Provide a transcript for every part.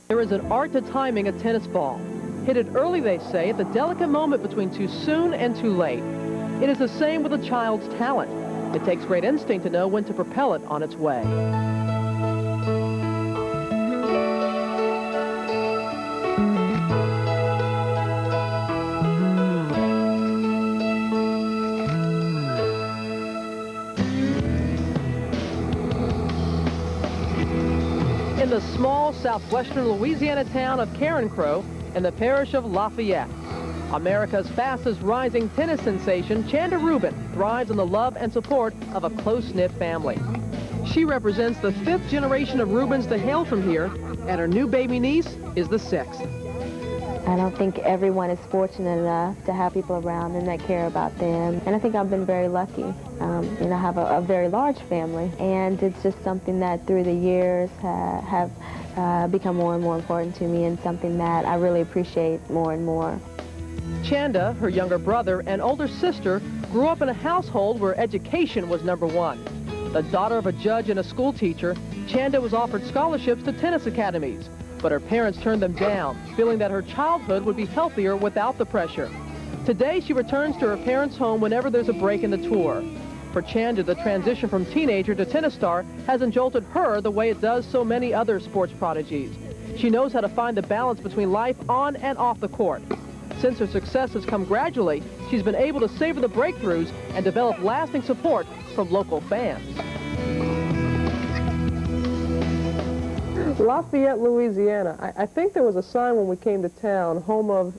There is an art to timing a tennis ball. Hit it early, they say, at the delicate moment between too soon and too late. It is the same with a child's talent. It takes great instinct to know when to propel it on its way. In the small southwestern Louisiana town of Carencro in the parish of Lafayette, America's fastest rising tennis sensation, Chanda Rubin, thrives on the love and support of a close-knit family. She represents the 5th generation of Rubins to hail from here, and her new baby niece is the 6th. I don't think everyone is fortunate enough to have people around them that care about them. And I think I've been very lucky. I have a very large family. And it's just something that through the years have become more and more important to me, and something that I really appreciate more and more. Chanda, her younger brother, and older sister grew up in a household where education was #1. The daughter of a judge and a school teacher, Chanda was offered scholarships to tennis academies. But her parents turned them down, feeling that her childhood would be healthier without the pressure. Today, she returns to her parents' home whenever there's a break in the tour. For Chanda, the transition from teenager to tennis star hasn't jolted her the way it does so many other sports prodigies. She knows how to find the balance between life on and off the court. Since her success has come gradually, she's been able to savor the breakthroughs and develop lasting support from local fans. Lafayette, Louisiana. I think there was a sign when we came to town, home of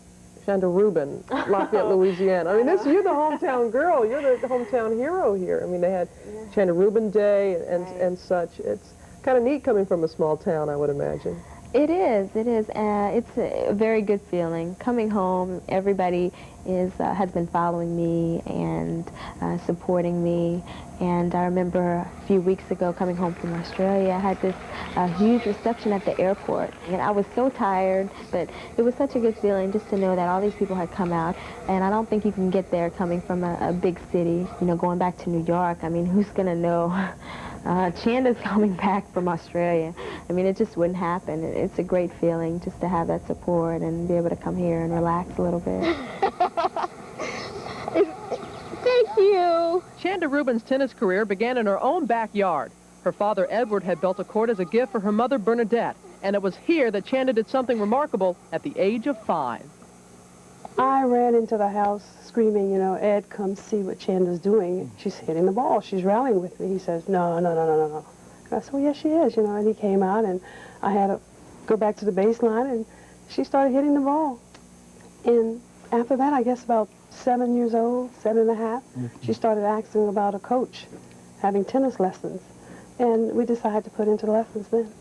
Chanda Rubin, Lafayette, Louisiana. I mean, you're the hometown girl. You're the hometown hero here. I mean, they had Chanda Rubin Day and such. It's kind of neat coming from a small town, I would imagine. It is. It's a very good feeling. Coming home, everybody has been following me and supporting me. And I remember a few weeks ago coming home from Australia, I had this huge reception at the airport. And I was so tired, but it was such a good feeling just to know that all these people had come out. And I don't think you can get there coming from a big city. Going back to New York, I mean, who's going to know? Chanda's coming back from Australia. I mean, it just wouldn't happen. It's a great feeling just to have that support and be able to come here and relax a little bit. Thank you. Chanda Rubin's tennis career began in her own backyard. Her father, Edward, had built a court as a gift for her mother, Bernadette, and it was here that Chanda did something remarkable at the age of 5. I ran into the house screaming, Ed, come see what Chanda's doing. She's hitting the ball. She's rallying with me. He says, no. And I said, well, yes, she is, and he came out, and I had to go back to the baseline, and she started hitting the ball. And after that, I guess about 7 years old, 7.5, she started asking about a coach, having tennis lessons. And we decided to put into lessons then.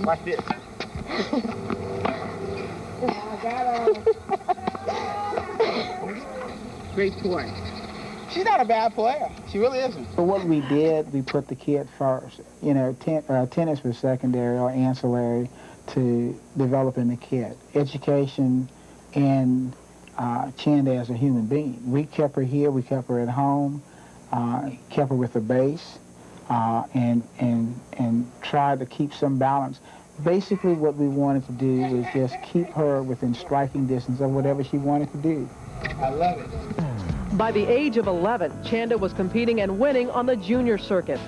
Watch this. Great point. She's not a bad player. She really isn't. For what we did, we put the kid first. Tennis was secondary or ancillary to developing the kid. Education and Chanda as a human being. We kept her here. We kept her at home. Kept her with a base, and tried to keep some balance. Basically, what we wanted to do was just keep her within striking distance of whatever she wanted to do. I love it. By the age of 11, Chanda was competing and winning on the junior circuit.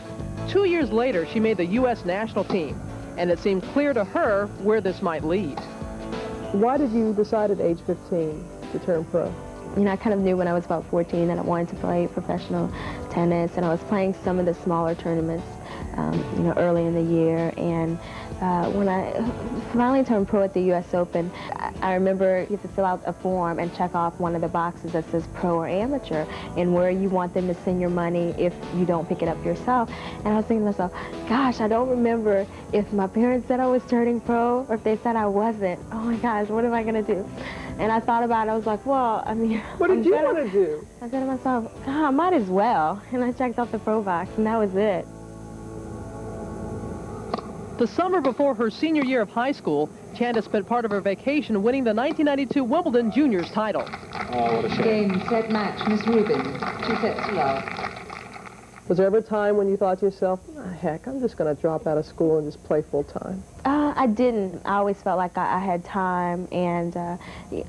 2 years later, she made the U.S. national team, and it seemed clear to her where this might lead. Why did you decide at age 15 to turn pro? I kind of knew when I was about 14 that I wanted to play professional tennis, and I was playing some of the smaller tournaments, early in the year. And when I finally turned pro at the U.S. Open, I remember you have to fill out a form and check off one of the boxes that says pro or amateur and where you want them to send your money if you don't pick it up yourself. And I was thinking to myself, gosh, I don't remember if my parents said I was turning pro or if they said I wasn't. Oh my gosh, what am I going to do? And I thought about it. I was like, well, I mean, what did you want to do? I said to myself, God, I might as well. And I checked off the pro box, and that was it. The summer before her senior year of high school, Chanda spent part of her vacation winning the 1992 Wimbledon Juniors title. Oh, what a shame. Game, set, match, Miss Rubin. 2 sets to love. Was there ever a time when you thought to yourself, heck, I'm just going to drop out of school and just play full time? I I didn't. I always felt like I had time, and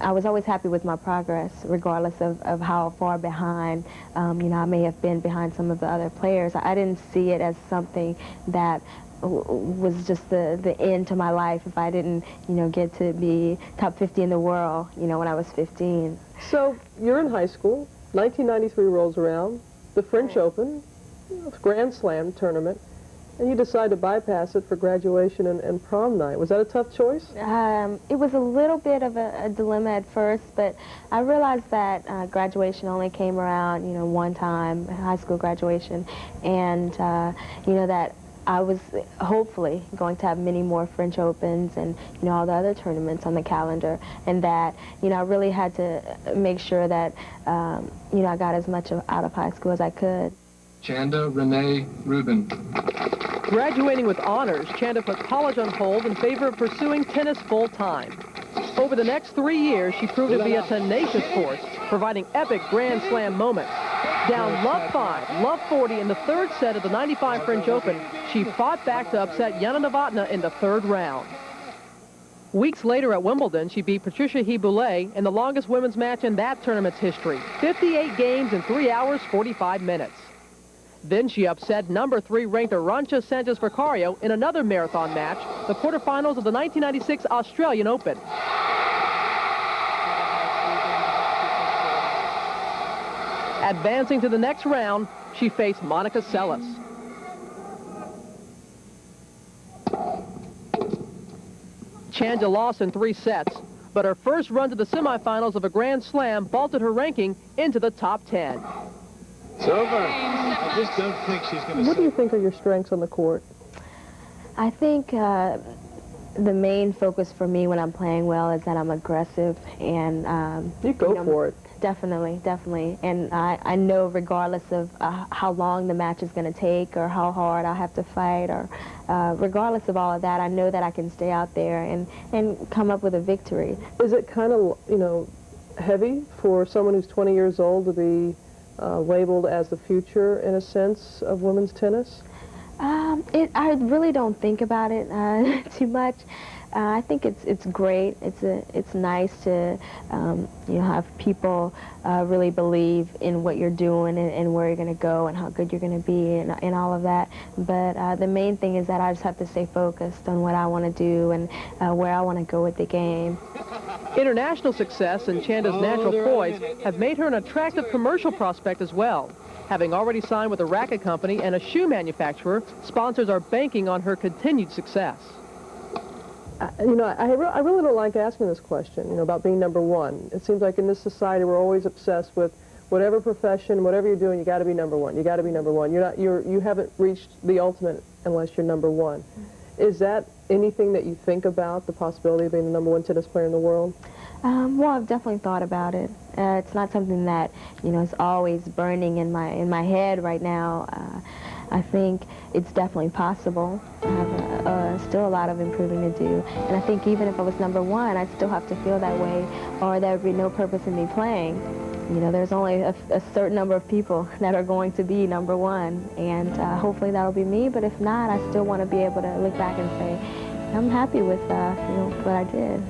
I was always happy with my progress, regardless of how far behind, I may have been behind some of the other players. I didn't see it as something that was just the end to my life if I didn't, get to be top 50 in the world, when I was 15. So you're in high school, 1993 rolls around, the French Open, Grand Slam tournament, and you decide to bypass it for graduation and prom night. Was that a tough choice? It was a little bit of a dilemma at first, but I realized that graduation only came around, one time, high school graduation, and, that I was hopefully going to have many more French Opens and, all the other tournaments on the calendar, and that, I really had to make sure that, I got as much out of high school as I could. Chanda Rubin. Graduating with honors, Chanda put college on hold in favor of pursuing tennis full-time. Over the next 3 years, she proved to be a tenacious force, providing epic Grand Slam moments. Down love 5, love 40 in the third set of the 95 French Open, she fought back to upset Yana Novotná in the third round. Weeks later at Wimbledon, she beat Patricia Hiboulet in the longest women's match in that tournament's history, 58 games in 3 hours, 45 minutes. Then she upset number 3 ranked Arantxa Sanchez Vicario in another marathon match, the quarterfinals of the 1996 Australian Open. Advancing to the next round, she faced Monica Seles. Chanda lost in 3 sets, but her first run to the semifinals of a Grand Slam vaulted her ranking into the top 10. It's over. I just don't think she's going to. What do you think are your strengths on the court? I think the main focus for me when I'm playing well is that I'm aggressive, and You go for it. Definitely, definitely. And I know regardless of how long the match is going to take or how hard I'll have to fight, or regardless of all of that, I know that I can stay out there and come up with a victory. Is it kind of, heavy for someone who's 20 years old to be labeled as the future, in a sense, of women's tennis? I really don't think about it too much. I think it's great. It's nice to have people really believe in what you're doing and where you're going to go and how good you're going to be and all of that. But the main thing is that I just have to stay focused on what I want to do and where I want to go with the game. International success and Chanda's natural poise have made her an attractive commercial prospect as well. Having already signed with a racket company and a shoe manufacturer, sponsors are banking on her continued success. I really don't like asking this question, about being number one. It seems like in this society we're always obsessed with whatever profession, whatever you're doing, you got to be number one. You got to be number one. You haven't reached the ultimate unless you're number one. Is that anything that you think about, the possibility of being the number one tennis player in the world? Well, I've definitely thought about it. It's not something that, is always burning in my head right now. I think it's definitely possible. I have still a lot of improving to do. And I think even if I was number one, I'd still have to feel that way, or there would be no purpose in me playing. There's only a certain number of people that are going to be number one, and hopefully that'll be me. But if not, I still want to be able to look back and say, I'm happy with what I did.